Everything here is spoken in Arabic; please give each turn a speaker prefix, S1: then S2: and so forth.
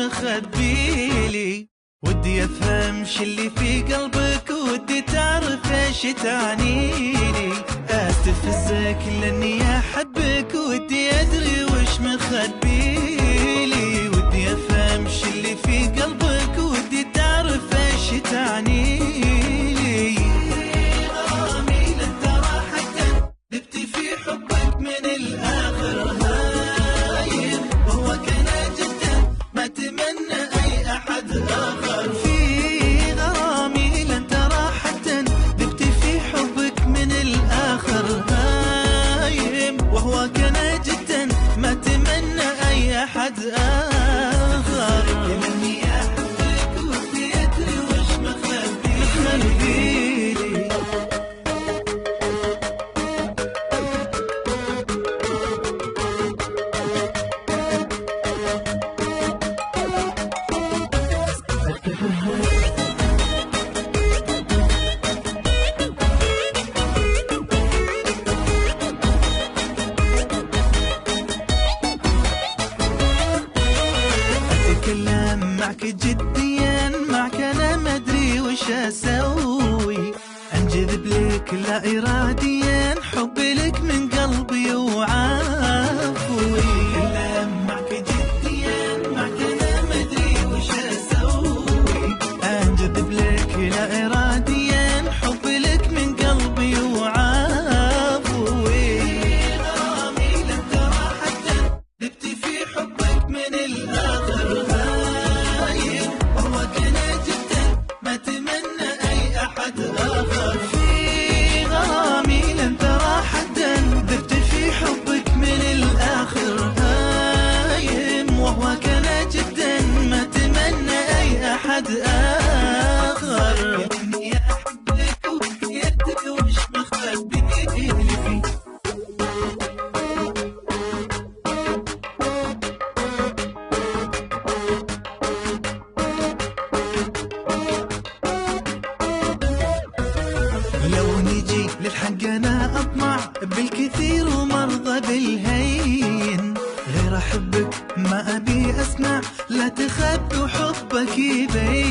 S1: مخبيلي. ودي افهم اللي في قلبك، ودي تعرف ايش تعنيلي. استفزك لاني احبك، ودي ادري وش مخبيلي. ودي افهم اللي في قلبك، ودي تعرف ايش تعنيلي. غرامي لن ترى حتى دبت في حبك من الاخر. هايل وهو كان جدا ما اتمنى اي احد اخر. في غرامي لن ترى حتى دبت في حبك من الاخر. هايم وهو كان جدا ما اتمنى اي احد اخر. مني احبك ودي ادري وش مخبيلي. اتكلم معك جديا، معك انا ما ادري وش اسوي. انجذب لك لا اراديا، حبي لك من قلبي وعافوي. اتكلم معك جديا، معك انا ما ادري وش اسوي. انجذب لك لا اراديا، حبي لك من قلبي وعافوي. غرامي لن ترى حتى دبت في حبك من الاخر. هايل وهو كان جدا ما اتمنى اي احد اخر. في غرامي لن ترى حتى دبت في حبك من الاخر. هايم وهو كان جدا ما اتمنى اي احد اخر. اني احبك ويدك وش مخبيلي فيك. لو نجي للحق انا اطمع بالكثير ومرضى بالهين. غير احبك ما ابي اسمع، لا تخبي وحبك يبين.